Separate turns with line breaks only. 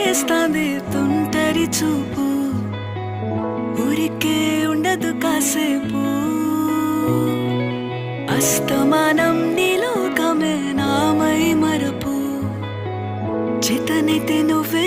చేస్తాంది తుంటరి చూపు, ఊరికే ఉండదు కాసేపు. అస్తమానం నీలోకమే నామై మరపు, చేతనైతే నువ్వే